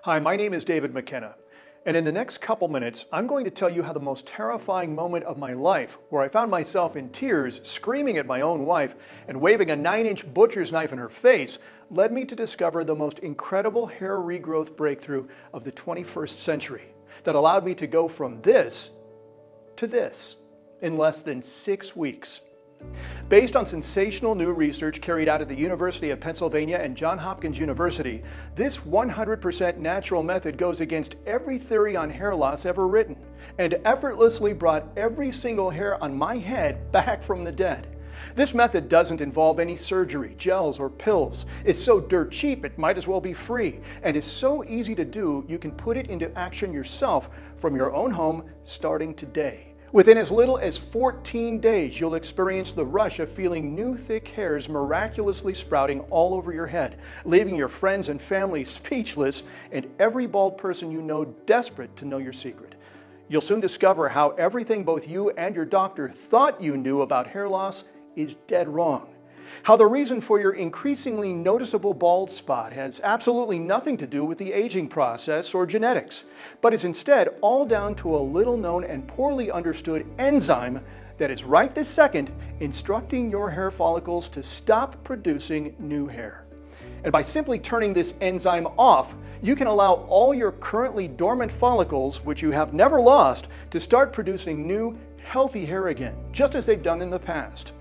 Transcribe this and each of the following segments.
Hi, my name is David McKenna, and in the next couple minutes, I'm going to tell you how the most terrifying moment of my life, where I found myself in tears, screaming at my own wife, and waving a 9-inch butcher's knife in her face, led me to discover the most incredible hair regrowth breakthrough of the 21st century that allowed me to go from this to this in less than 6 weeks. Based on sensational new research carried out at the University of Pennsylvania and Johns Hopkins University, this 100% natural method goes against every theory on hair loss ever written and effortlessly brought every single hair on my head back from the dead. This method doesn't involve any surgery, gels, or pills. It's so dirt cheap it might as well be free, and is so easy to do you can put it into action yourself from your own home starting today. Within as little as 14 days, you'll experience the rush of feeling new thick hairs miraculously sprouting all over your head, leaving your friends and family speechless and every bald person you know desperate to know your secret. You'll soon discover how everything both you and your doctor thought you knew about hair loss is dead wrong. How the reason for your increasingly noticeable bald spot has absolutely nothing to do with the aging process or genetics, but is instead all down to a little-known and poorly understood enzyme that is right this second instructing your hair follicles to stop producing new hair. And by simply turning this enzyme off, you can allow all your currently dormant follicles, which you have never lost, to start producing new, healthy hair again, just as they've done in the past.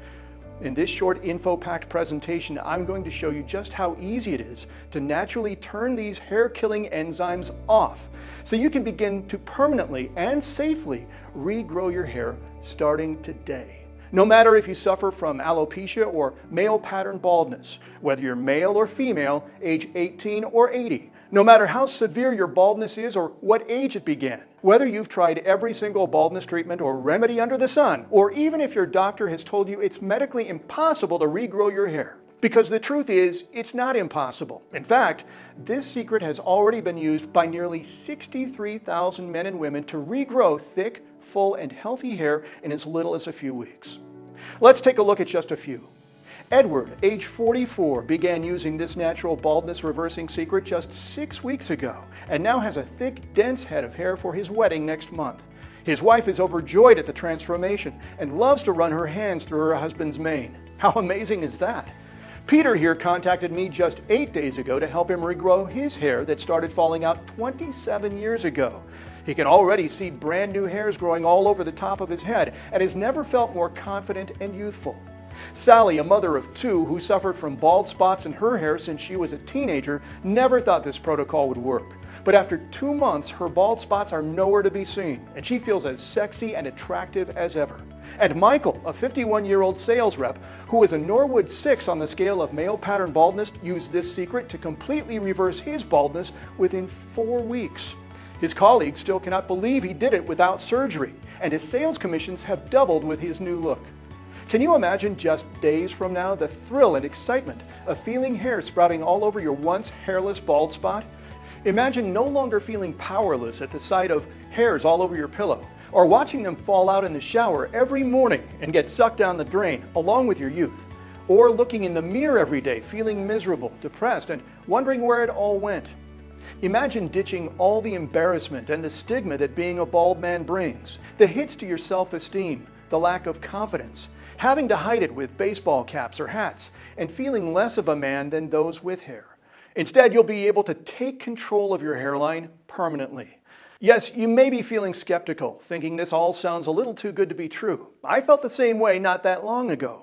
In this short info-packed presentation, I'm going to show you just how easy it is to naturally turn these hair-killing enzymes off so you can begin to permanently and safely regrow your hair starting today. No matter if you suffer from alopecia or male pattern baldness, whether you're male or female, age 18 or 80, no matter how severe your baldness is or what age it began, whether you've tried every single baldness treatment or remedy under the sun, or even if your doctor has told you it's medically impossible to regrow your hair. Because the truth is, it's not impossible. In fact, this secret has already been used by nearly 63,000 men and women to regrow thick, full, and healthy hair in as little as a few weeks. Let's take a look at just a few. Edward, age 44, began using this natural baldness reversing secret just 6 weeks ago and now has a thick, dense head of hair for his wedding next month. His wife is overjoyed at the transformation and loves to run her hands through her husband's mane. How amazing is that? Peter here contacted me just 8 days ago to help him regrow his hair that started falling out 27 years ago. He can already see brand new hairs growing all over the top of his head and has never felt more confident and youthful. Sally, a mother of 2 who suffered from bald spots in her hair since she was a teenager, never thought this protocol would work. But after 2 months, her bald spots are nowhere to be seen, and she feels as sexy and attractive as ever. And Michael, a 51-year-old sales rep who is a Norwood 6 on the scale of male pattern baldness, used this secret to completely reverse his baldness within 4 weeks. His colleagues still cannot believe he did it without surgery, and his sales commissions have doubled with his new look. Can you imagine just days from now the thrill and excitement of feeling hair sprouting all over your once hairless bald spot? Imagine no longer feeling powerless at the sight of hairs all over your pillow, or watching them fall out in the shower every morning and get sucked down the drain along with your youth, or looking in the mirror every day feeling miserable, depressed, and wondering where it all went. Imagine ditching all the embarrassment and the stigma that being a bald man brings, the hits to your self-esteem, the lack of confidence, having to hide it with baseball caps or hats, and feeling less of a man than those with hair. Instead, you'll be able to take control of your hairline permanently. Yes, you may be feeling skeptical, thinking this all sounds a little too good to be true. I felt the same way not that long ago.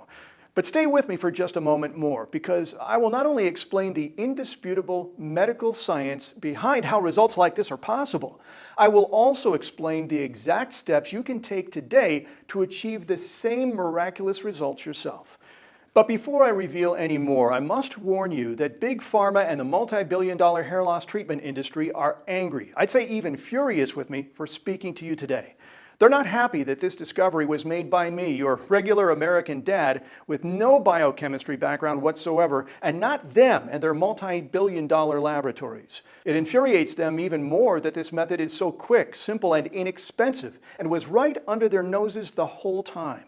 But stay with me for just a moment more, because I will not only explain the indisputable medical science behind how results like this are possible, I will also explain the exact steps you can take today to achieve the same miraculous results yourself. But before I reveal any more, I must warn you that Big Pharma and the multi-billion-dollar hair loss treatment industry are angry, I'd say even furious with me for speaking to you today. They're not happy that this discovery was made by me, your regular American dad, with no biochemistry background whatsoever, and not them and their multi-billion-dollar laboratories. It infuriates them even more that this method is so quick, simple, and inexpensive, and was right under their noses the whole time.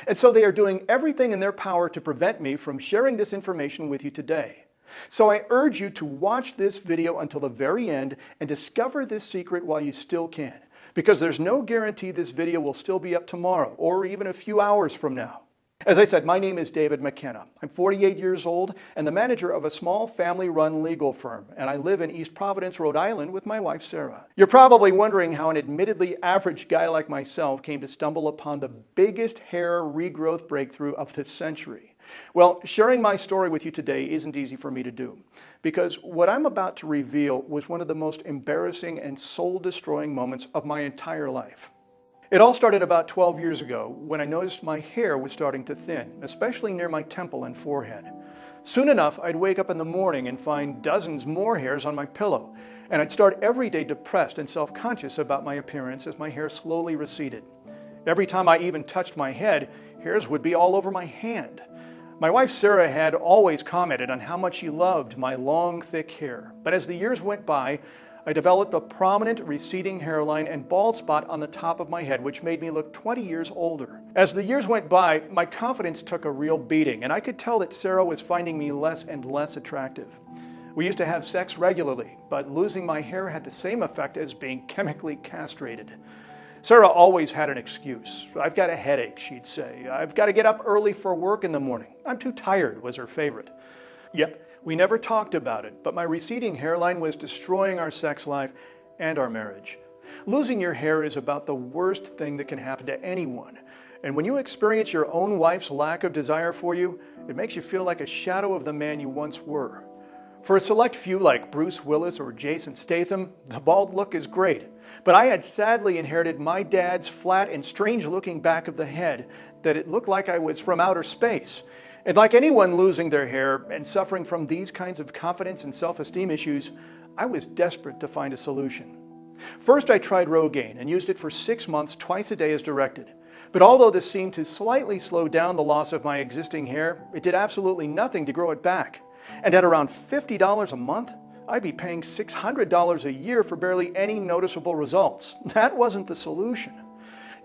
And so they are doing everything in their power to prevent me from sharing this information with you today. So I urge you to watch this video until the very end and discover this secret while you still can, because there's no guarantee this video will still be up tomorrow or even a few hours from now. As I said, my name is David McKenna. I'm 48 years old and the manager of a small family-run legal firm, and I live in East Providence, Rhode Island with my wife, Sarah. You're probably wondering how an admittedly average guy like myself came to stumble upon the biggest hair regrowth breakthrough of this century. Well, sharing my story with you today isn't easy for me to do, because what I'm about to reveal was one of the most embarrassing and soul-destroying moments of my entire life. It all started about 12 years ago when I noticed my hair was starting to thin, especially near my temple and forehead. Soon enough, I'd wake up in the morning and find dozens more hairs on my pillow, and I'd start every day depressed and self-conscious about my appearance as my hair slowly receded. Every time I even touched my head, hairs would be all over my hand. My wife Sarah had always commented on how much she loved my long, thick hair, but as the years went by, I developed a prominent receding hairline and bald spot on the top of my head, which made me look 20 years older. As the years went by, my confidence took a real beating, and I could tell that Sarah was finding me less and less attractive. We used to have sex regularly, but losing my hair had the same effect as being chemically castrated. Sarah always had an excuse. I've got a headache, she'd say. I've got to get up early for work in the morning. I'm too tired, was her favorite. Yep. We never talked about it, but my receding hairline was destroying our sex life and our marriage. Losing your hair is about the worst thing that can happen to anyone. And when you experience your own wife's lack of desire for you, it makes you feel like a shadow of the man you once were. For a select few like Bruce Willis or Jason Statham, the bald look is great. But I had sadly inherited my dad's flat and strange-looking back of the head that it looked like I was from outer space. And like anyone losing their hair and suffering from these kinds of confidence and self-esteem issues, I was desperate to find a solution. First, I tried Rogaine and used it for 6 months, twice a day as directed. But although this seemed to slightly slow down the loss of my existing hair, it did absolutely nothing to grow it back. And at around $50 a month, I'd be paying $600 a year for barely any noticeable results. That wasn't the solution.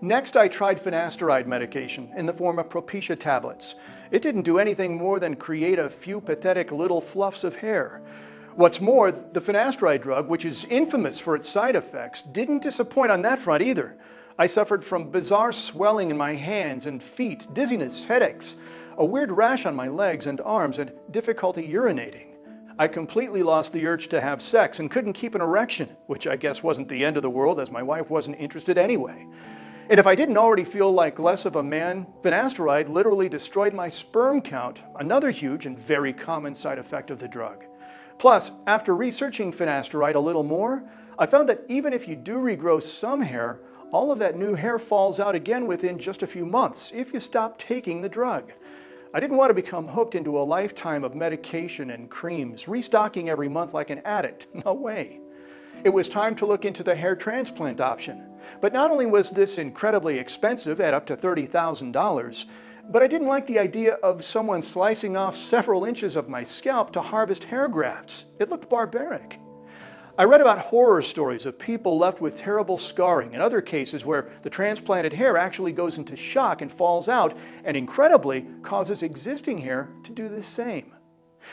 Next, I tried finasteride medication in the form of Propecia tablets. It didn't do anything more than create a few pathetic little fluffs of hair. What's more, the finasteride drug, which is infamous for its side effects, didn't disappoint on that front either. I suffered from bizarre swelling in my hands and feet, dizziness, headaches, a weird rash on my legs and arms, and difficulty urinating. I completely lost the urge to have sex and couldn't keep an erection, which I guess wasn't the end of the world as my wife wasn't interested anyway. And if I didn't already feel like less of a man, finasteride literally destroyed my sperm count, another huge and very common side effect of the drug. Plus, after researching finasteride a little more, I found that even if you do regrow some hair, all of that new hair falls out again within just a few months if you stop taking the drug. I didn't want to become hooked into a lifetime of medication and creams, restocking every month like an addict. No way. It was time to look into the hair transplant option. But not only was this incredibly expensive at up to $30,000, but I didn't like the idea of someone slicing off several inches of my scalp to harvest hair grafts. It looked barbaric. I read about horror stories of people left with terrible scarring and other cases where the transplanted hair actually goes into shock and falls out and incredibly causes existing hair to do the same.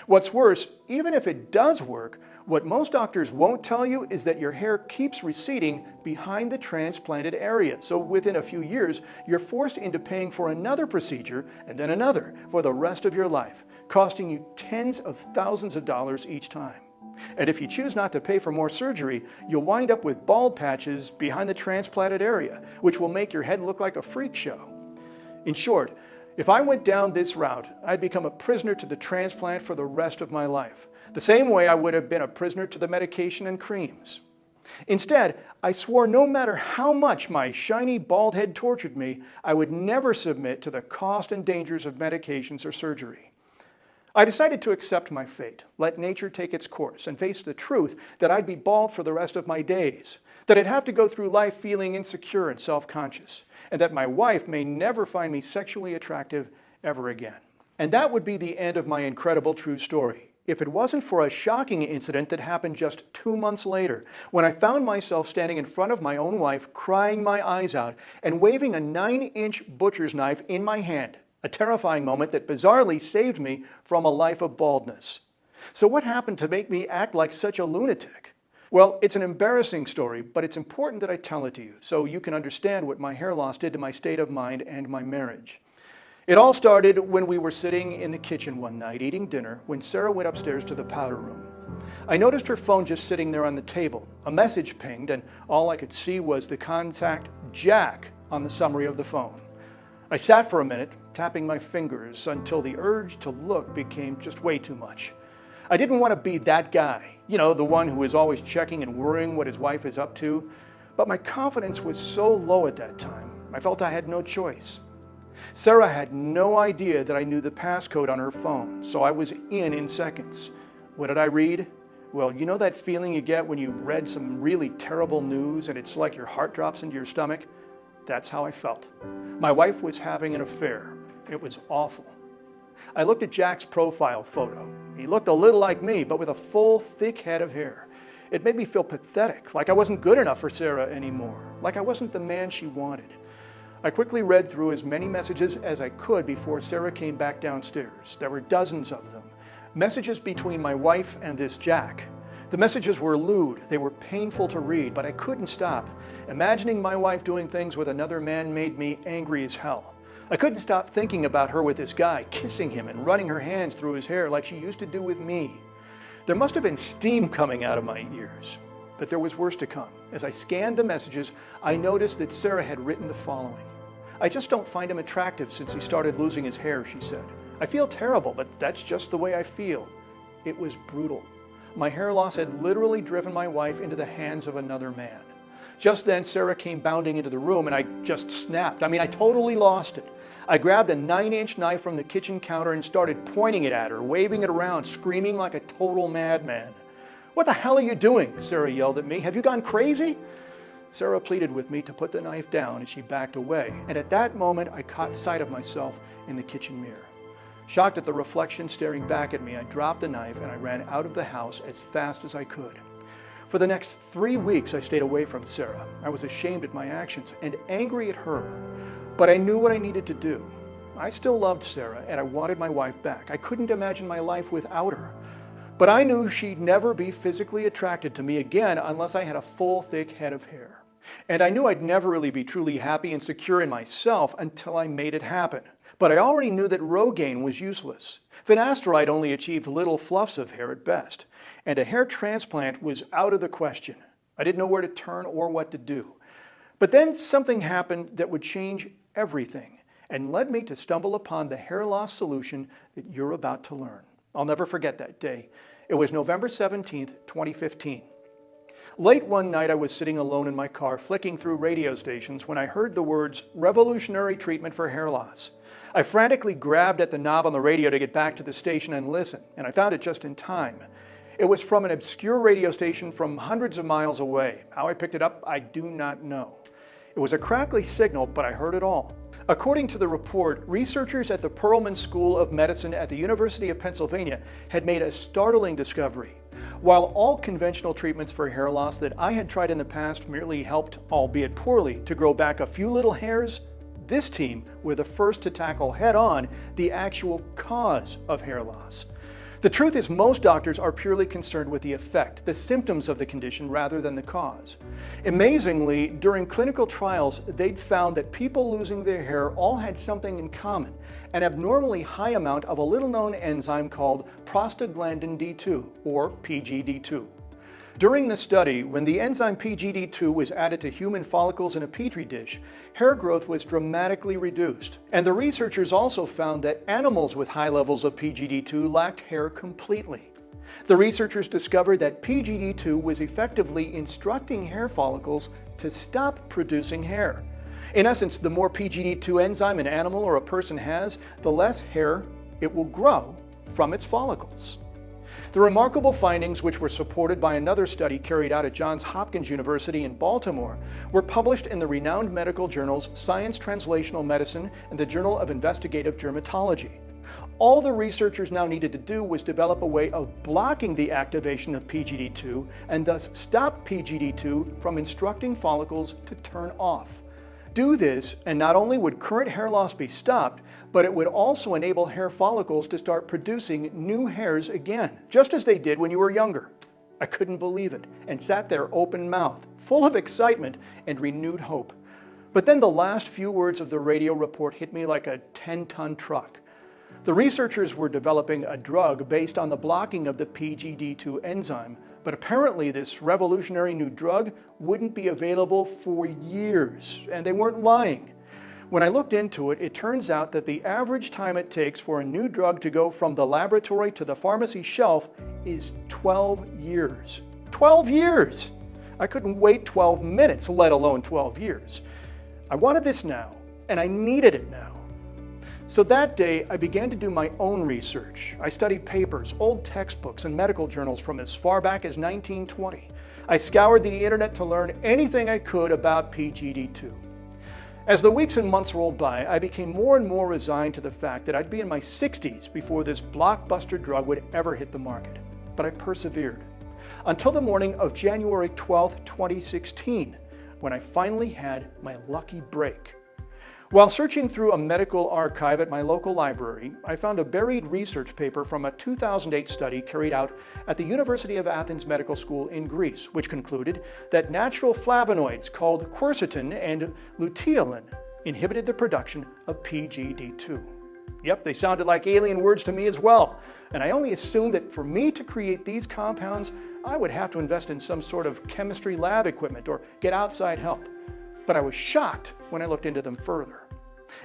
What's worse, even if it does work, what most doctors won't tell you is that your hair keeps receding behind the transplanted area. So within a few years, you're forced into paying for another procedure and then another for the rest of your life, costing you tens of thousands of dollars each time. And if you choose not to pay for more surgery, you'll wind up with bald patches behind the transplanted area, which will make your head look like a freak show. In short, if I went down this route, I'd become a prisoner to the transplant for the rest of my life, the same way I would have been a prisoner to the medication and creams. Instead, I swore no matter how much my shiny bald head tortured me, I would never submit to the cost and dangers of medications or surgery. I decided to accept my fate, let nature take its course, and face the truth that I'd be bald for the rest of my days, that I'd have to go through life feeling insecure and self-conscious, and that my wife may never find me sexually attractive ever again. And that would be the end of my incredible true story, if it wasn't for a shocking incident that happened just 2 months later, when I found myself standing in front of my own wife, crying my eyes out, and waving a 9-inch butcher's knife in my hand, a terrifying moment that bizarrely saved me from a life of baldness. So what happened to make me act like such a lunatic? Well, it's an embarrassing story, but it's important that I tell it to you so you can understand what my hair loss did to my state of mind and my marriage. It all started when we were sitting in the kitchen one night eating dinner when Sarah went upstairs to the powder room. I noticed her phone just sitting there on the table. A message pinged, and all I could see was the contact Jack on the summary of the phone. I sat for a minute, tapping my fingers until the urge to look became just way too much. I didn't want to be that guy, the one who is always checking and worrying what his wife is up to, but my confidence was so low at that time, I felt I had no choice. Sarah had no idea that I knew the passcode on her phone, so I was in seconds. What did I read? Well, you know that feeling you get when you read some really terrible news and it's like your heart drops into your stomach? That's how I felt. My wife was having an affair. It was awful. I looked at Jack's profile photo. He looked a little like me, but with a full, thick head of hair. It made me feel pathetic, like I wasn't good enough for Sarah anymore, like I wasn't the man she wanted. I quickly read through as many messages as I could before Sarah came back downstairs. There were dozens of them. Messages between my wife and this Jack. The messages were lewd. They were painful to read, but I couldn't stop. Imagining my wife doing things with another man made me angry as hell. I couldn't stop thinking about her with this guy, kissing him and running her hands through his hair like she used to do with me. There must have been steam coming out of my ears. But there was worse to come. As I scanned the messages, I noticed that Sarah had written the following. "I just don't find him attractive since he started losing his hair," she said. "I feel terrible, but that's just the way I feel." It was brutal. My hair loss had literally driven my wife into the hands of another man. Just then, Sarah came bounding into the room and I just snapped. I totally lost it. I grabbed a 9-inch knife from the kitchen counter and started pointing it at her, waving it around, screaming like a total madman. "What the hell are you doing?" Sarah yelled at me. "Have you gone crazy?" Sarah pleaded with me to put the knife down as she backed away, and at that moment I caught sight of myself in the kitchen mirror. Shocked at the reflection staring back at me, I dropped the knife and I ran out of the house as fast as I could. For the next 3 weeks I stayed away from Sarah. I was ashamed at my actions and angry at her, but I knew what I needed to do. I still loved Sarah and I wanted my wife back. I couldn't imagine my life without her. But I knew she'd never be physically attracted to me again unless I had a full, thick head of hair. And I knew I'd never really be truly happy and secure in myself until I made it happen. But I already knew that Rogaine was useless. Finasteride only achieved little fluffs of hair at best, and a hair transplant was out of the question. I didn't know where to turn or what to do. But then something happened that would change everything and led me to stumble upon the hair loss solution that you're about to learn. I'll never forget that day. It was November 17th, 2015. Late one night, I was sitting alone in my car, flicking through radio stations when I heard the words, "revolutionary treatment for hair loss." I frantically grabbed at the knob on the radio to get back to the station and listen, and I found it just in time. It was from an obscure radio station from hundreds of miles away. How I picked it up, I do not know. It was a crackly signal, but I heard it all. According to the report, researchers at the Perelman School of Medicine at the University of Pennsylvania had made a startling discovery. While all conventional treatments for hair loss that I had tried in the past merely helped, albeit poorly, to grow back a few little hairs, this team were the first to tackle head-on the actual cause of hair loss. The truth is most doctors are purely concerned with the effect, the symptoms of the condition rather than the cause. Amazingly, during clinical trials, they'd found that people losing their hair all had something in common, an abnormally high amount of a little-known enzyme called prostaglandin D2, or PGD2. During the study, when the enzyme PGD2 was added to human follicles in a petri dish, hair growth was dramatically reduced. And the researchers also found that animals with high levels of PGD2 lacked hair completely. The researchers discovered that PGD2 was effectively instructing hair follicles to stop producing hair. In essence, the more PGD2 enzyme an animal or a person has, the less hair it will grow from its follicles. The remarkable findings, which were supported by another study carried out at Johns Hopkins University in Baltimore, were published in the renowned medical journals Science Translational Medicine and the Journal of Investigative Dermatology. All the researchers now needed to do was develop a way of blocking the activation of PGD2 and thus stop PGD2 from instructing follicles to turn off. do this, and not only would current hair loss be stopped, but it would also enable hair follicles to start producing new hairs again, just as they did when you were younger. I couldn't believe it, and sat there open-mouthed, full of excitement and renewed hope. But then the last few words of the radio report hit me like a 10-ton truck. The researchers were developing a drug based on the blocking of the PGD2 enzyme, but apparently this revolutionary new drug wouldn't be available for years, and they weren't lying. When I looked into it, it turns out that the average time it takes for a new drug to go from the laboratory to the pharmacy shelf is 12 years. 12 years! I couldn't wait 12 minutes, let alone 12 years. I wanted this now, and I needed it now. So that day, I began to do my own research. I studied papers, old textbooks, and medical journals from as far back as 1920. I scoured the internet to learn anything I could about PGD2. As the weeks and months rolled by, I became more and more resigned to the fact that I'd be in my 60s before this blockbuster drug would ever hit the market. But I persevered. Until the morning of January 12, 2016, when I finally had my lucky break. While searching through a medical archive at my local library, I found a buried research paper from a 2008 study carried out at the University of Athens Medical School in Greece, which concluded that natural flavonoids called quercetin and luteolin inhibited the production of PGD2. Yep, they sounded like alien words to me as well, and I only assumed that for me to create these compounds, I would have to invest in some sort of chemistry lab equipment or get outside help. But I was shocked when I looked into them further.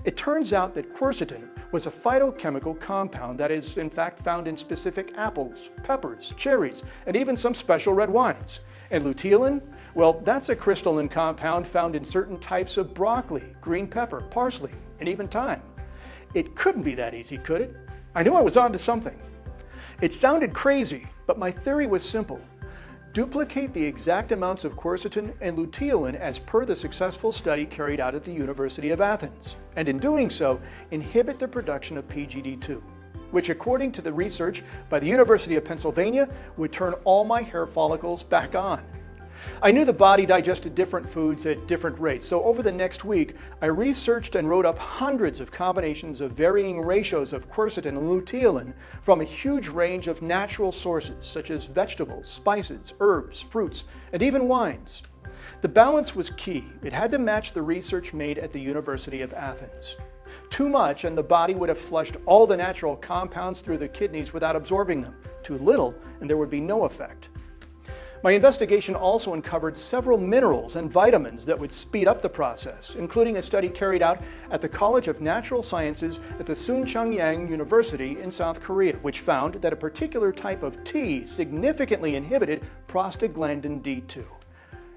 It turns out that quercetin was a phytochemical compound that is in fact found in specific apples, peppers, cherries, and even some special red wines. And luteolin? Well, that's a crystalline compound found in certain types of broccoli, green pepper, parsley, and even thyme. It couldn't be that easy, could it? I knew I was onto something. It sounded crazy, but my theory was simple. Duplicate the exact amounts of quercetin and luteolin as per the successful study carried out at the University of Athens, and in doing so, inhibit the production of PGD2, which according to the research by the University of Pennsylvania would turn all my hair follicles back on. I knew the body digested different foods at different rates, so over the next week, I researched and wrote up hundreds of combinations of varying ratios of quercetin and luteolin from a huge range of natural sources, such as vegetables, spices, herbs, fruits, and even wines. The balance was key. It had to match the research made at the University of Athens. Too much, and the body would have flushed all the natural compounds through the kidneys without absorbing them. Too little, and there would be no effect. My investigation also uncovered several minerals and vitamins that would speed up the process, including a study carried out at the College of Natural Sciences at the Soonchungyang University in South Korea, which found that a particular type of tea significantly inhibited prostaglandin D2.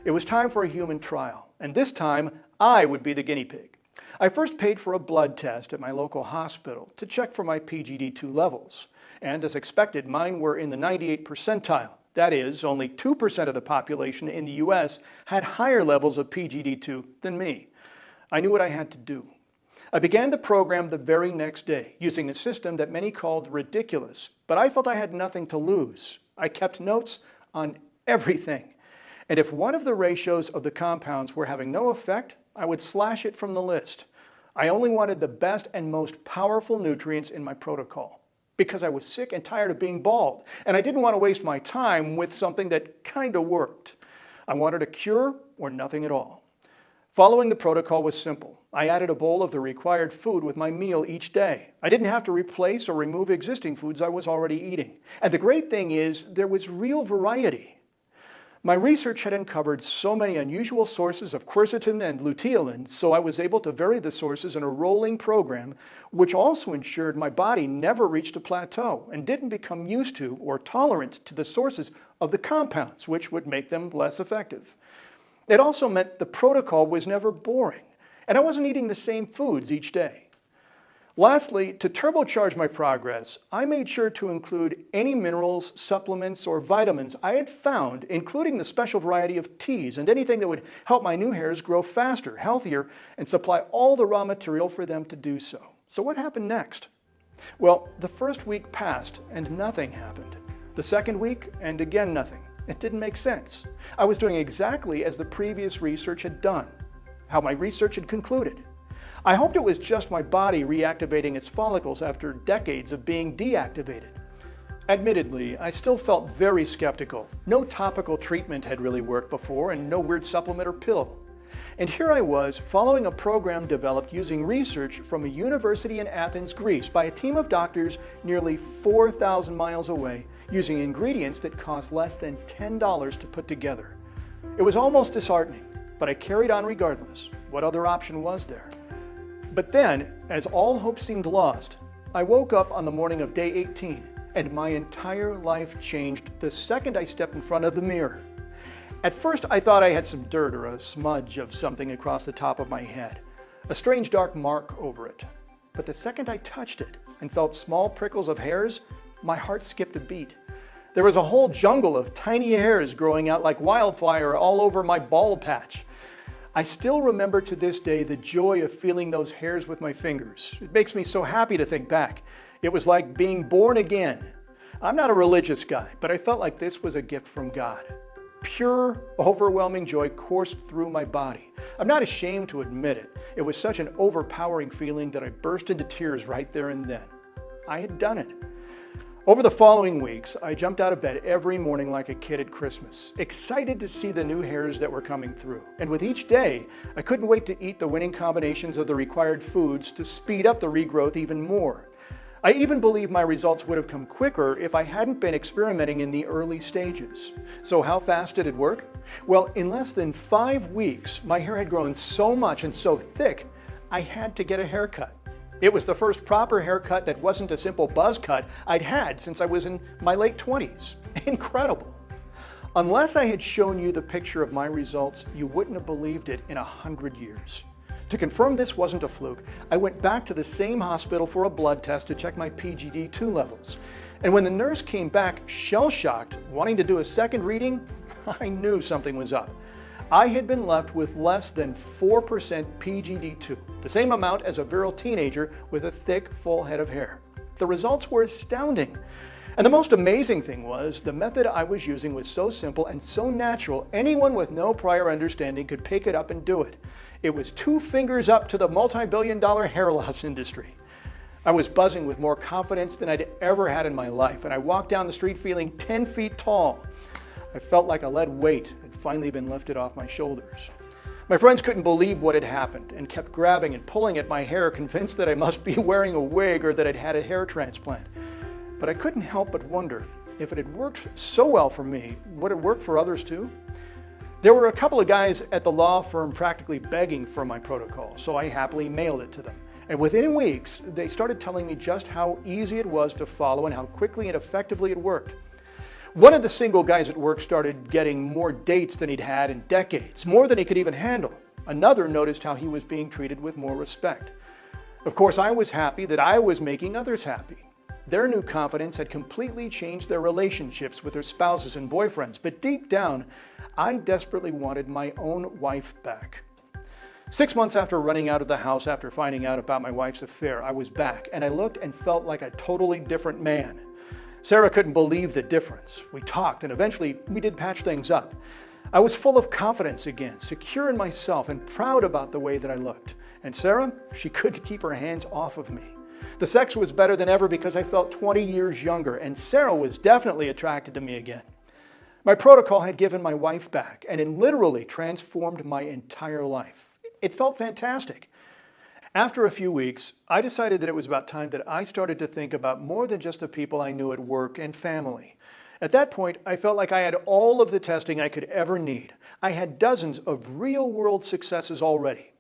It was time for a human trial, and this time I would be the guinea pig. I first paid for a blood test at my local hospital to check for my PGD2 levels, and as expected, mine were in the 98th percentile. That is, only 2% of the population in the US had higher levels of PGD2 than me. I knew what I had to do. I began the program the very next day, using a system that many called ridiculous, but I felt I had nothing to lose. I kept notes on everything. And if one of the ratios of the compounds were having no effect, I would slash it from the list. I only wanted the best and most powerful nutrients in my protocol, because I was sick and tired of being bald, and I didn't want to waste my time with something that kind of worked. I wanted a cure or nothing at all. Following the protocol was simple. I added a bowl of the required food with my meal each day. I didn't have to replace or remove existing foods I was already eating. And the great thing is, there was real variety. My research had uncovered so many unusual sources of quercetin and luteolin, so I was able to vary the sources in a rolling program, which also ensured my body never reached a plateau and didn't become used to or tolerant to the sources of the compounds, which would make them less effective. It also meant the protocol was never boring, and I wasn't eating the same foods each day. Lastly, to turbocharge my progress, I made sure to include any minerals, supplements, or vitamins I had found, including the special variety of teas and anything that would help my new hairs grow faster, healthier, and supply all the raw material for them to do so. So what happened next? Well, the first week passed and nothing happened. The second week, and again nothing. It didn't make sense. I was doing exactly as the previous research had done. how my research had concluded. I hoped it was just my body reactivating its follicles after decades of being deactivated. Admittedly, I still felt very skeptical. No topical treatment had really worked before, and no weird supplement or pill. And here I was, following a program developed using research from a university in Athens, Greece, by a team of doctors nearly 4,000 miles away, using ingredients that cost less than $10 to put together. It was almost disheartening, but I carried on regardless. What other option was there? But then, as all hope seemed lost, I woke up on the morning of day 18, and my entire life changed the second I stepped in front of the mirror. At first, I thought I had some dirt or a smudge of something across the top of my head, a strange dark mark over it. But the second I touched it and felt small prickles of hairs, my heart skipped a beat. There was a whole jungle of tiny hairs growing out like wildfire all over my bald patch. I still remember to this day the joy of feeling those hairs with my fingers. It makes me so happy to think back. It was like being born again. I'm not a religious guy, but I felt like this was a gift from God. Pure, overwhelming joy coursed through my body. I'm not ashamed to admit it. It was such an overpowering feeling that I burst into tears right there and then. I had done it. Over the following weeks, I jumped out of bed every morning like a kid at Christmas, excited to see the new hairs that were coming through. And with each day, I couldn't wait to eat the winning combinations of the required foods to speed up the regrowth even more. I even believe my results would have come quicker if I hadn't been experimenting in the early stages. So how fast did it work? Well, in less than 5 weeks, my hair had grown so much and so thick, I had to get a haircut. It was the first proper haircut that wasn't a simple buzz cut I'd had since I was in my late 20s. Incredible. Unless I had shown you the picture of my results, you wouldn't have believed it in 100 years. To confirm this wasn't a fluke, I went back to the same hospital for a blood test to check my PGD2 levels. And when the nurse came back shell-shocked, wanting to do a second reading, I knew something was up. I had been left with less than 4% PGD2, the same amount as a virile teenager with a thick, full head of hair. The results were astounding. And the most amazing thing was, the method I was using was so simple and so natural, anyone with no prior understanding could pick it up and do it. It was 2 fingers up to the multi-billion-dollar hair loss industry. I was buzzing with more confidence than I'd ever had in my life, and I walked down the street feeling 10 feet tall. I felt like a lead weight had finally been lifted off my shoulders. My friends couldn't believe what had happened and kept grabbing and pulling at my hair, convinced that I must be wearing a wig or that I'd had a hair transplant. But I couldn't help but wonder, if it had worked so well for me, would it work for others too? There were a couple of guys at the law firm practically begging for my protocol, so I happily mailed it to them. And within weeks, they started telling me just how easy it was to follow and how quickly and effectively it worked. One of the single guys at work started getting more dates than he'd had in decades, more than he could even handle. Another noticed how he was being treated with more respect. Of course, I was happy that I was making others happy. Their new confidence had completely changed their relationships with their spouses and boyfriends, but deep down, I desperately wanted my own wife back. 6 months after running out of the house after finding out about my wife's affair, I was back, and I looked and felt like a totally different man. Sarah couldn't believe the difference. We talked, and eventually we did patch things up. I was full of confidence again, secure in myself, and proud about the way that I looked. And Sarah, she couldn't keep her hands off of me. The sex was better than ever because I felt 20 years younger, and Sarah was definitely attracted to me again. My protocol had given my wife back, and it literally transformed my entire life. It felt fantastic. After a few weeks, I decided that it was about time that I started to think about more than just the people I knew at work and family. At that point, I felt like I had all of the testing I could ever need. I had dozens of real-world successes already.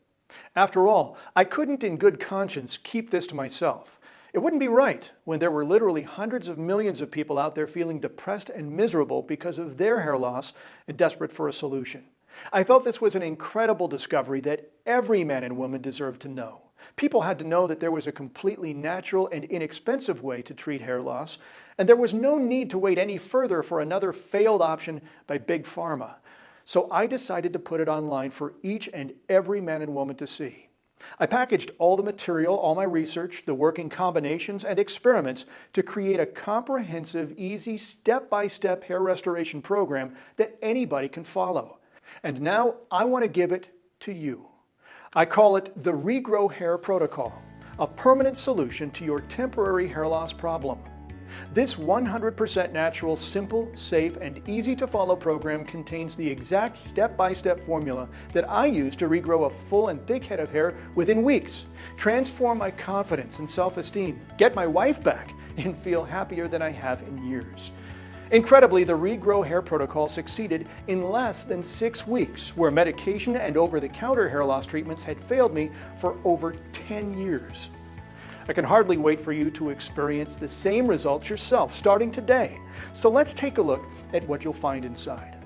After all, I couldn't in good conscience keep this to myself. It wouldn't be right when there were literally hundreds of millions of people out there feeling depressed and miserable because of their hair loss and desperate for a solution. I felt this was an incredible discovery that every man and woman deserved to know. People had to know that there was a completely natural and inexpensive way to treat hair loss, and there was no need to wait any further for another failed option by Big Pharma. So I decided to put it online for each and every man and woman to see. I packaged all the material, all my research, the working combinations, and experiments to create a comprehensive, easy, step-by-step hair restoration program that anybody can follow. And now I want to give it to you. I call it the Regrow Hair Protocol, a permanent solution to your temporary hair loss problem. This 100% natural, simple, safe, and easy-to-follow program contains the exact step-by-step formula that I use to regrow a full and thick head of hair within weeks, transform my confidence and self-esteem, get my wife back, and feel happier than I have in years. Incredibly, the Regrow Hair Protocol succeeded in less than 6 weeks, where medication and over-the-counter hair loss treatments had failed me for over 10 years. I can hardly wait for you to experience the same results yourself starting today. So let's take a look at what you'll find inside.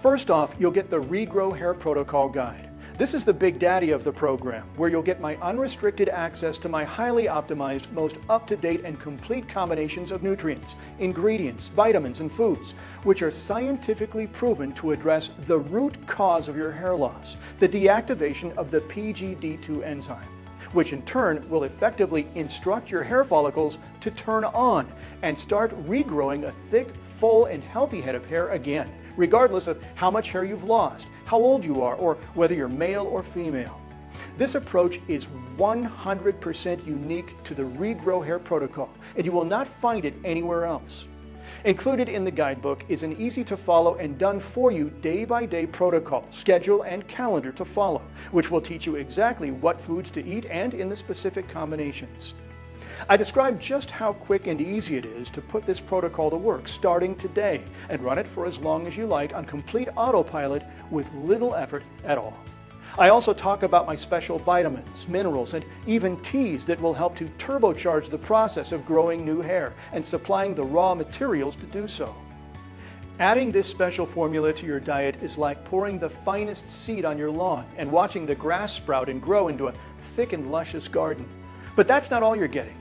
First off, you'll get the Regrow Hair Protocol Guide. This is the big daddy of the program, where you'll get my unrestricted access to my highly optimized, most up-to-date and complete combinations of nutrients, ingredients, vitamins, and foods, which are scientifically proven to address the root cause of your hair loss, the deactivation of the PGD2 enzyme, which in turn will effectively instruct your hair follicles to turn on and start regrowing a thick, full, and healthy head of hair again, regardless of how much hair you've lost, how old you are, or whether you're male or female. This approach is 100% unique to the Regrow Hair Protocol, and you will not find it anywhere else. Included in the guidebook is an easy-to-follow and done-for-you day-by-day protocol, schedule, and calendar to follow, which will teach you exactly what foods to eat and in the specific combinations. I describe just how quick and easy it is to put this protocol to work starting today and run it for as long as you like on complete autopilot with little effort at all. I also talk about my special vitamins, minerals, and even teas that will help to turbocharge the process of growing new hair and supplying the raw materials to do so. Adding this special formula to your diet is like pouring the finest seed on your lawn and watching the grass sprout and grow into a thick and luscious garden. But that's not all you're getting.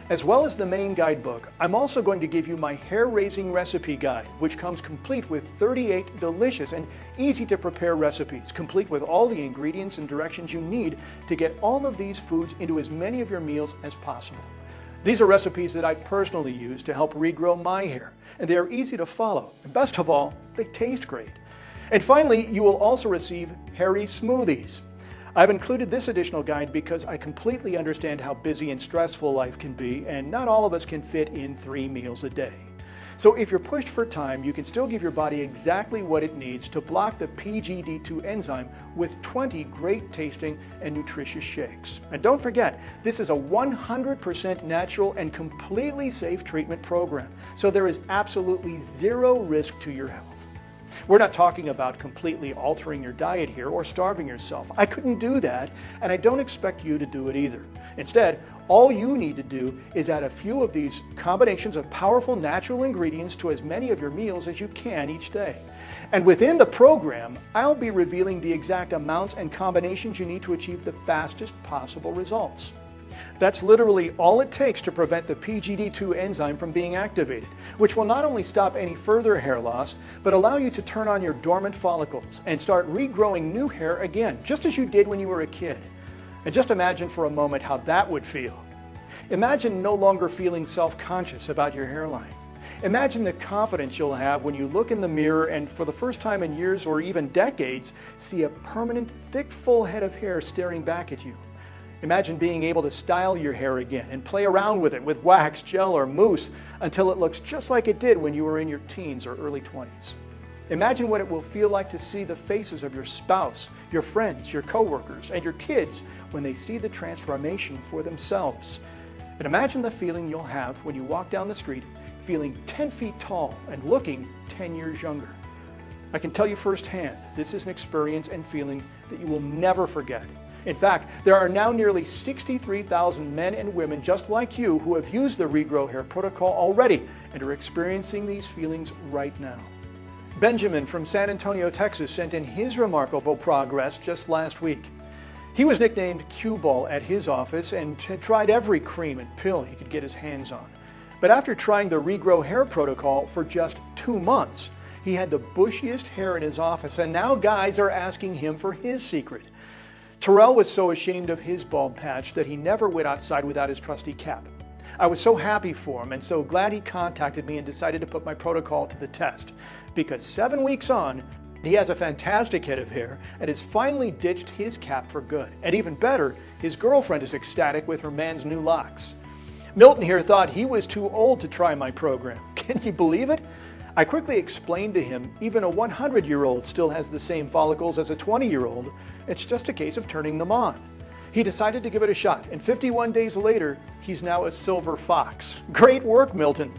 As well as the main guidebook, I'm also going to give you my hair-raising recipe guide, which comes complete with 38 delicious and easy-to-prepare recipes, complete with all the ingredients and directions you need to get all of these foods into as many of your meals as possible. These are recipes that I personally use to help regrow my hair, and they are easy to follow, and best of all, they taste great. And finally, you will also receive hairy smoothies. I've included this additional guide because I completely understand how busy and stressful life can be, and not all of us can fit in 3 meals a day. So if you're pushed for time, you can still give your body exactly what it needs to block the PGD2 enzyme with 20 great tasting and nutritious shakes. And don't forget, this is a 100% natural and completely safe treatment program, so there is absolutely zero risk to your health. We're not talking about completely altering your diet here or starving yourself. I couldn't do that, and I don't expect you to do it either. Instead, all you need to do is add a few of these combinations of powerful natural ingredients to as many of your meals as you can each day. And within the program, I'll be revealing the exact amounts and combinations you need to achieve the fastest possible results. That's literally all it takes to prevent the PGD2 enzyme from being activated, which will not only stop any further hair loss, but allow you to turn on your dormant follicles and start regrowing new hair again, just as you did when you were a kid. And just imagine for a moment how that would feel. Imagine no longer feeling self-conscious about your hairline. Imagine the confidence you'll have when you look in the mirror and for the first time in years or even decades, see a permanent, thick, full head of hair staring back at you. Imagine being able to style your hair again and play around with it with wax, gel, or mousse until it looks just like it did when you were in your teens or early 20s. Imagine what it will feel like to see the faces of your spouse, your friends, your coworkers, and your kids when they see the transformation for themselves. And imagine the feeling you'll have when you walk down the street feeling 10 feet tall and looking 10 years younger. I can tell you firsthand, this is an experience and feeling that you will never forget. In fact, there are now nearly 63,000 men and women just like you who have used the Regrow Hair Protocol already and are experiencing these feelings right now. Benjamin from San Antonio, Texas sent in his remarkable progress just last week. He was nicknamed Cue Ball at his office and had tried every cream and pill he could get his hands on. But after trying the Regrow Hair Protocol for just 2 months, he had the bushiest hair in his office, and now guys are asking him for his secret. Terrell was so ashamed of his bald patch that he never went outside without his trusty cap. I was so happy for him and so glad he contacted me and decided to put my protocol to the test, because 7 weeks on, He has a fantastic head of hair and has finally ditched his cap for good. And even better, his girlfriend is ecstatic with her man's new locks. Milton here thought he was too old to try my program. Can you believe it? I quickly explained to him even a 100-year-old still has the same follicles as a 20-year-old. It's just a case of turning them on. He decided to give it a shot, and 51 days later, he's now a silver fox. Great work, Milton.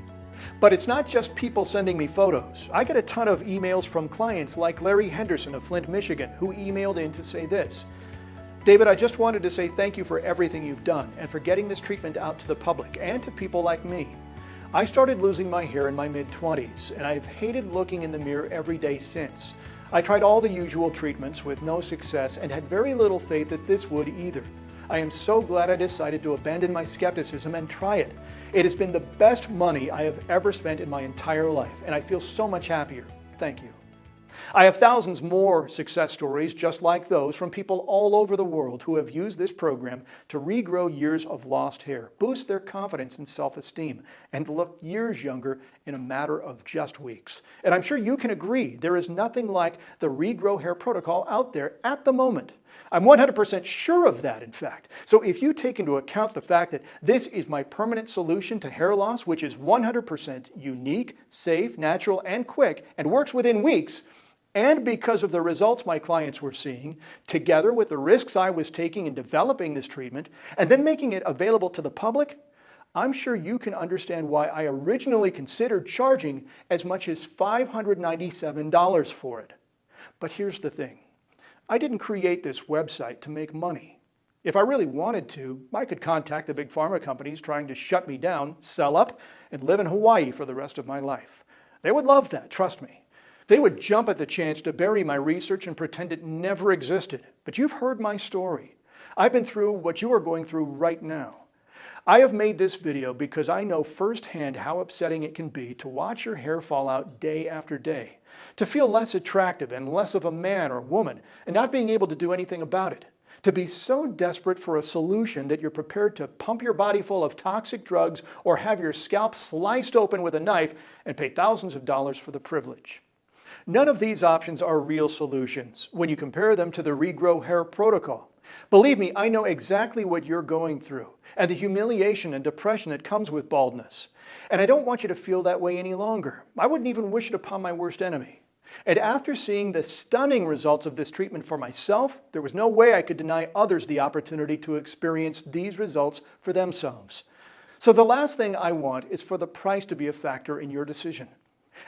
But it's not just people sending me photos. I get a ton of emails from clients like Larry Henderson of Flint, Michigan, who emailed in to say this: David, I just wanted to say thank you for everything you've done and for getting this treatment out to the public and to people like me. I started losing my hair in my mid-20s, and I've hated looking in the mirror every day since. I tried all the usual treatments with no success and had very little faith that this would either. I am so glad I decided to abandon my skepticism and try it. It has been the best money I have ever spent in my entire life, and I feel so much happier. Thank you. I have thousands more success stories just like those from people all over the world who have used this program to regrow years of lost hair, boost their confidence and self-esteem, and look years younger in a matter of just weeks. And I'm sure you can agree there is nothing like the Regrow Hair Protocol out there at the moment. I'm 100% sure of that, in fact. So if you take into account the fact that this is my permanent solution to hair loss, which is 100% unique, safe, natural, and quick, and works within weeks, and because of the results my clients were seeing, together with the risks I was taking in developing this treatment, and then making it available to the public, I'm sure you can understand why I originally considered charging as much as $597 for it. But here's the thing. I didn't create this website to make money. If I really wanted to, I could contact the big pharma companies trying to shut me down, sell up, and live in Hawaii for the rest of my life. They would love that, trust me. They would jump at the chance to bury my research and pretend it never existed. But you've heard my story. I've been through what you are going through right now. I have made this video because I know firsthand how upsetting it can be to watch your hair fall out day after day, to feel less attractive and less of a man or woman, and not being able to do anything about it, to be so desperate for a solution that you're prepared to pump your body full of toxic drugs or have your scalp sliced open with a knife and pay thousands of dollars for the privilege. None of these options are real solutions when you compare them to the Regrow Hair Protocol. Believe me, I know exactly what you're going through and the humiliation and depression that comes with baldness. And I don't want you to feel that way any longer. I wouldn't even wish it upon my worst enemy. And after seeing the stunning results of this treatment for myself, there was no way I could deny others the opportunity to experience these results for themselves. So the last thing I want is for the price to be a factor in your decision.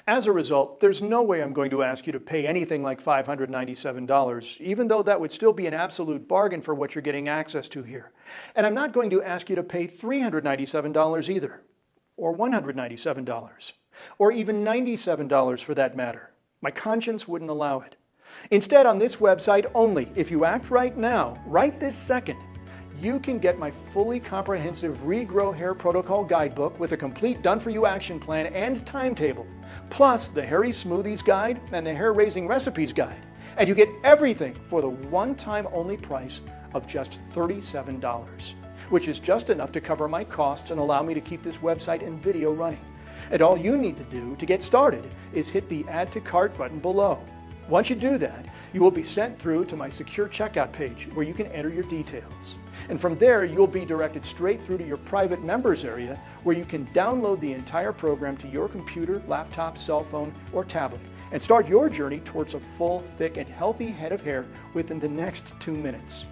As a result, there's no way I'm going to ask you to pay anything like $597, even though that would still be an absolute bargain for what you're getting access to here. And I'm not going to ask you to pay $397 either, or $197, or even $97 for that matter. My conscience wouldn't allow it. Instead, on this website only, if you act right now, right this second, you can get my fully comprehensive Regrow Hair Protocol guidebook with a complete done-for-you action plan and timetable, plus the Hairy Smoothies Guide and the Hair Raising Recipes Guide. And you get everything for the one-time only price of just $37, which is just enough to cover my costs and allow me to keep this website and video running. And all you need to do to get started is hit the Add to Cart button below. Once you do that, you will be sent through to my secure checkout page where you can enter your details. And from there, you'll be directed straight through to your private members area where you can download the entire program to your computer, laptop, cell phone, or tablet and start your journey towards a full, thick, and healthy head of hair within the next 2 minutes.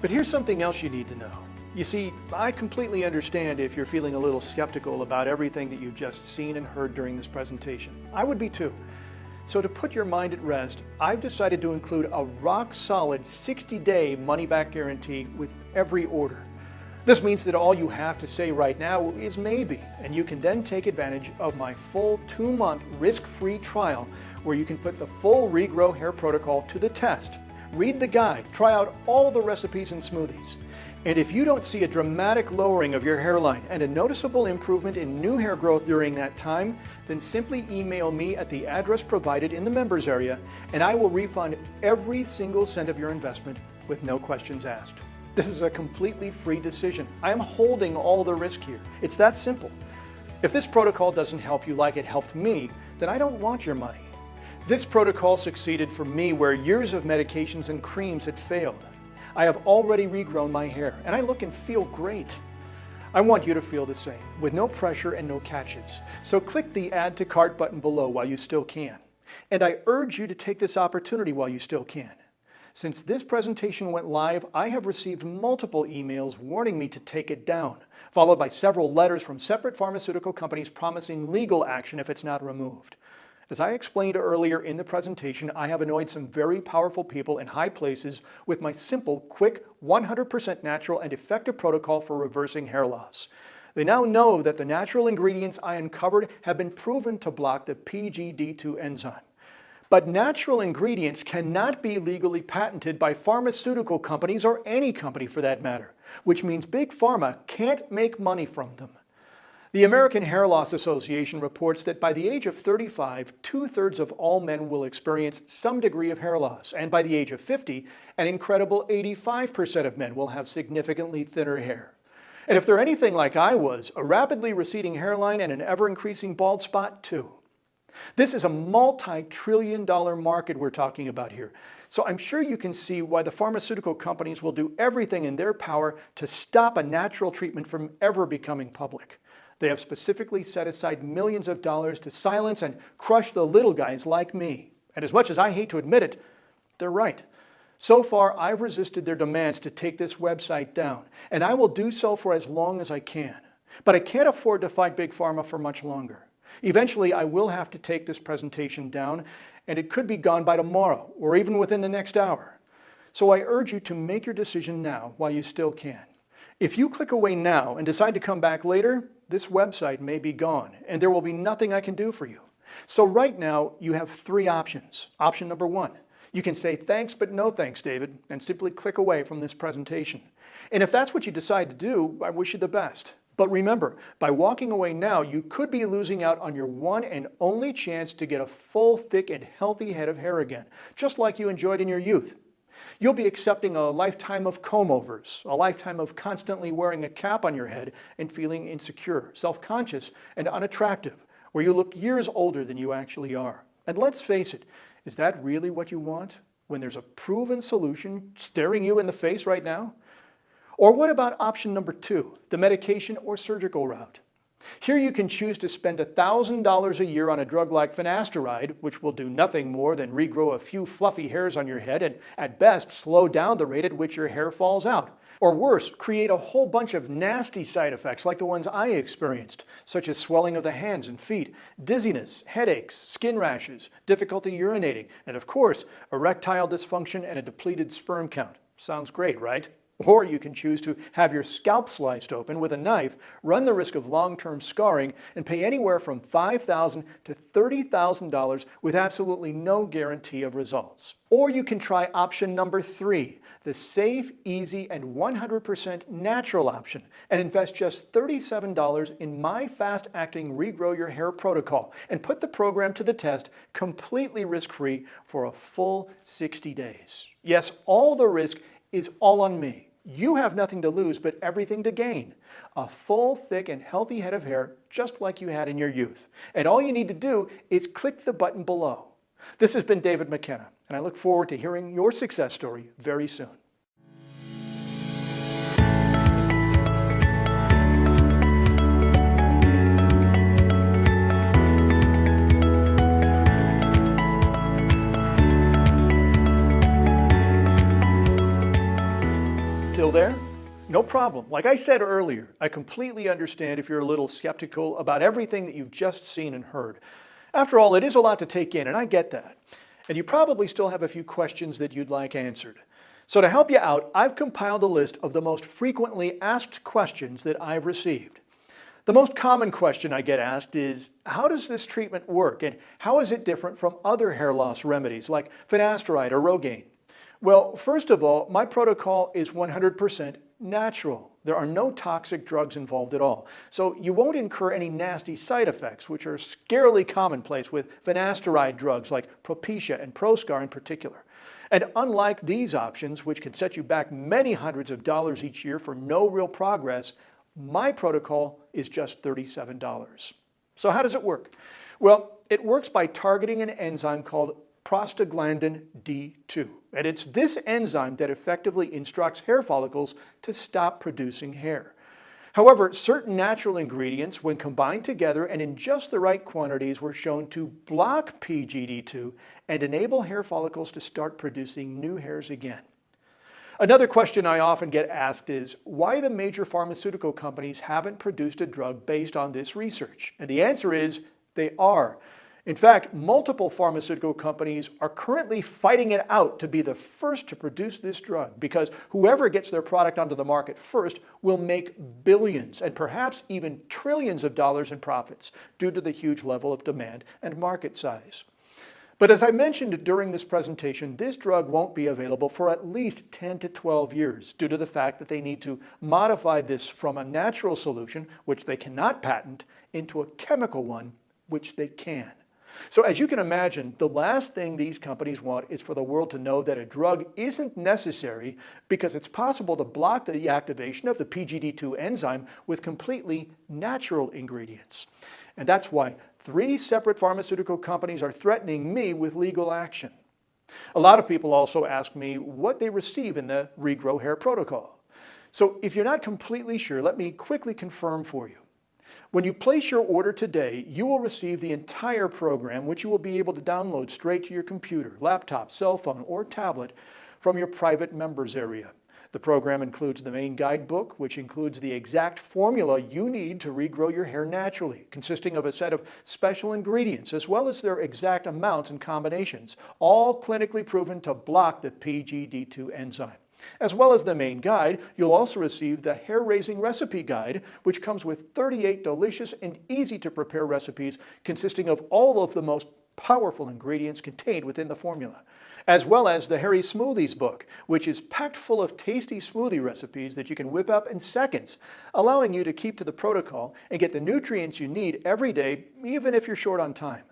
But here's something else you need to know. You see, I completely understand if you're feeling a little skeptical about everything that you've just seen and heard during this presentation. I would be too. So to put your mind at rest, I've decided to include a rock-solid 60-day money-back guarantee with every order. This means that all you have to say right now is maybe, and you can then take advantage of my full 2-month risk-free trial where you can put the full Regrow Hair Protocol to the test, read the guide, try out all the recipes and smoothies. And if you don't see a dramatic lowering of your hairline and a noticeable improvement in new hair growth during that time, then simply email me at the address provided in the members area and I will refund every single cent of your investment with no questions asked. This is a completely free decision. I am holding all the risk here. It's that simple. If this protocol doesn't help you like it helped me, then I don't want your money. This protocol succeeded for me where years of medications and creams had failed. I have already regrown my hair, and I look and feel great. I want you to feel the same, with no pressure and no catches. So click the Add to Cart button below while you still can. And I urge you to take this opportunity while you still can. Since this presentation went live, I have received multiple emails warning me to take it down, followed by several letters from separate pharmaceutical companies promising legal action if it's not removed. As I explained earlier in the presentation, I have annoyed some very powerful people in high places with my simple, quick, 100% natural and effective protocol for reversing hair loss. They now know that the natural ingredients I uncovered have been proven to block the PGD2 enzyme. But natural ingredients cannot be legally patented by pharmaceutical companies or any company for that matter, which means Big Pharma can't make money from them. The American Hair Loss Association reports that by the age of 35, 2/3 of all men will experience some degree of hair loss, and by the age of 50, an incredible 85% of men will have significantly thinner hair. And if they're anything like I was, a rapidly receding hairline and an ever-increasing bald spot too. This is a multi-trillion-dollar market we're talking about here. So I'm sure you can see why the pharmaceutical companies will do everything in their power to stop a natural treatment from ever becoming public. They have specifically set aside millions of dollars to silence and crush the little guys like me. And as much as I hate to admit it, they're right. So far, I've resisted their demands to take this website down, and I will do so for as long as I can. But I can't afford to fight Big Pharma for much longer. Eventually, I will have to take this presentation down, and it could be gone by tomorrow, or even within the next hour. So I urge you to make your decision now while you still can. If you click away now and decide to come back later, this website may be gone, and there will be nothing I can do for you. So right now, you have 3 options. Option number 1, you can say thanks but no thanks, David, and simply click away from this presentation. And if that's what you decide to do, I wish you the best. But remember, by walking away now, you could be losing out on your one and only chance to get a full, thick, and healthy head of hair again, just like you enjoyed in your youth. You'll be accepting a lifetime of comb-overs, a lifetime of constantly wearing a cap on your head and feeling insecure, self-conscious, and unattractive, where you look years older than you actually are. And let's face it, is that really what you want when there's a proven solution staring you in the face right now? Or what about option number 2, the medication or surgical route? Here you can choose to spend $1,000 a year on a drug like finasteride, which will do nothing more than regrow a few fluffy hairs on your head and, at best, slow down the rate at which your hair falls out. Or worse, create a whole bunch of nasty side effects like the ones I experienced, such as swelling of the hands and feet, dizziness, headaches, skin rashes, difficulty urinating, and of course, erectile dysfunction and a depleted sperm count. Sounds great, right? Or you can choose to have your scalp sliced open with a knife, run the risk of long-term scarring, and pay anywhere from $5,000 to $30,000 with absolutely no guarantee of results. Or you can try option number 3, the safe, easy, and 100% natural option, and invest just $37 in my fast-acting Regrow Your Hair Protocol and put the program to the test completely risk-free for a full 60 days. Yes, all the risk is all on me. You have nothing to lose but everything to gain. A full, thick, and healthy head of hair just like you had in your youth. And all you need to do is click the button below. This has been David McKenna, and I look forward to hearing your success story very soon. Still there? No problem. Like I said earlier, I completely understand if you're a little skeptical about everything that you've just seen and heard. After all, it is a lot to take in, and I get that. And you probably still have a few questions that you'd like answered. So to help you out, I've compiled a list of the most frequently asked questions that I've received. The most common question I get asked is, how does this treatment work, and how is it different from other hair loss remedies like finasteride or Rogaine? Well, first of all, my protocol is 100% natural. There are no toxic drugs involved at all. So you won't incur any nasty side effects, which are scarily commonplace with finasteride drugs like Propecia and Proscar in particular. And unlike these options, which can set you back many hundreds of dollars each year for no real progress, my protocol is just $37. So how does it work? Well, It works by targeting an enzyme called prostaglandin D2. And it's this enzyme that effectively instructs hair follicles to stop producing hair. However, certain natural ingredients, when combined together and in just the right quantities, were shown to block PGD2 and enable hair follicles to start producing new hairs again. Another question I often get asked is why the major pharmaceutical companies haven't produced a drug based on this research. And the answer is they are. In fact, multiple pharmaceutical companies are currently fighting it out to be the first to produce this drug because whoever gets their product onto the market first will make billions and perhaps even trillions of dollars in profits due to the huge level of demand and market size. But as I mentioned during this presentation, this drug won't be available for at least 10 to 12 years due to the fact that they need to modify this from a natural solution, which they cannot patent, into a chemical one, which they can. So as you can imagine, the last thing these companies want is for the world to know that a drug isn't necessary because it's possible to block the activation of the PGD2 enzyme with completely natural ingredients. And that's why 3 separate pharmaceutical companies are threatening me with legal action. A lot of people also ask me what they receive in the Regrow Hair Protocol. So if you're not completely sure, let me quickly confirm for you. When you place your order today, you will receive the entire program, which you will be able to download straight to your computer, laptop, cell phone, or tablet from your private members area. The program includes the main guidebook, which includes the exact formula you need to regrow your hair naturally, consisting of a set of special ingredients, as well as their exact amounts and combinations, all clinically proven to block the PGD2 enzyme. As well as the main guide, you'll also receive the Hair Raising Recipe Guide, which comes with 38 delicious and easy-to-prepare recipes consisting of all of the most powerful ingredients contained within the formula, as well as the Hairy Smoothies book, which is packed full of tasty smoothie recipes that you can whip up in seconds, allowing you to keep to the protocol and get the nutrients you need every day, even if you're short on time.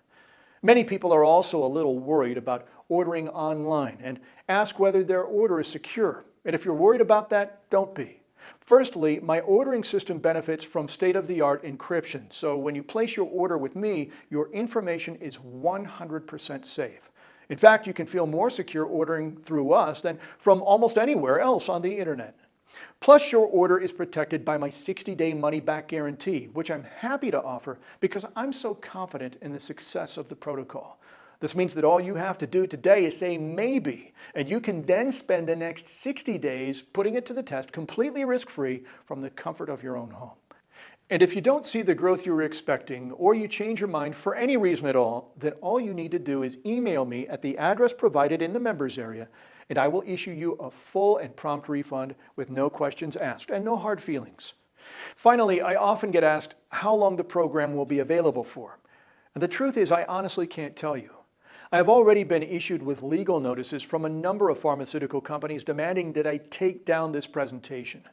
Many people are also a little worried about ordering online and ask whether their order is secure. And if you're worried about that, don't be. Firstly, my ordering system benefits from state-of-the-art encryption. So when you place your order with me, your information is 100% safe. In fact, you can feel more secure ordering through us than from almost anywhere else on the internet. Plus, your order is protected by my 60-day money-back guarantee, which I'm happy to offer because I'm so confident in the success of the protocol. This means that all you have to do today is say maybe, and you can then spend the next 60 days putting it to the test completely risk-free from the comfort of your own home. And if you don't see the growth you were expecting, or you change your mind for any reason at all, then all you need to do is email me at the address provided in the members area, and I will issue you a full and prompt refund with no questions asked and no hard feelings. Finally, I often get asked how long the program will be available for. And the truth is, I honestly can't tell you. I have already been issued with legal notices from a number of pharmaceutical companies demanding that I take down this presentation.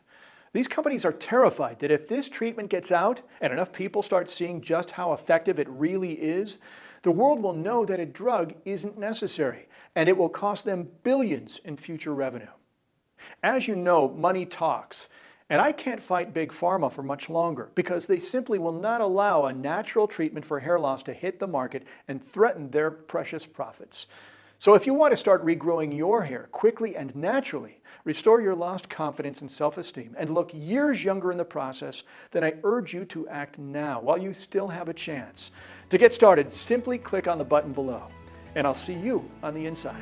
These companies are terrified that if this treatment gets out and enough people start seeing just how effective it really is, the world will know that a drug isn't necessary, and it will cost them billions in future revenue. As you know, money talks, and I can't fight Big Pharma for much longer because they simply will not allow a natural treatment for hair loss to hit the market and threaten their precious profits. So if you want to start regrowing your hair quickly and naturally, restore your lost confidence and self-esteem, and look years younger in the process, then I urge you to act now while you still have a chance. To get started, simply click on the button below, and I'll see you on the inside.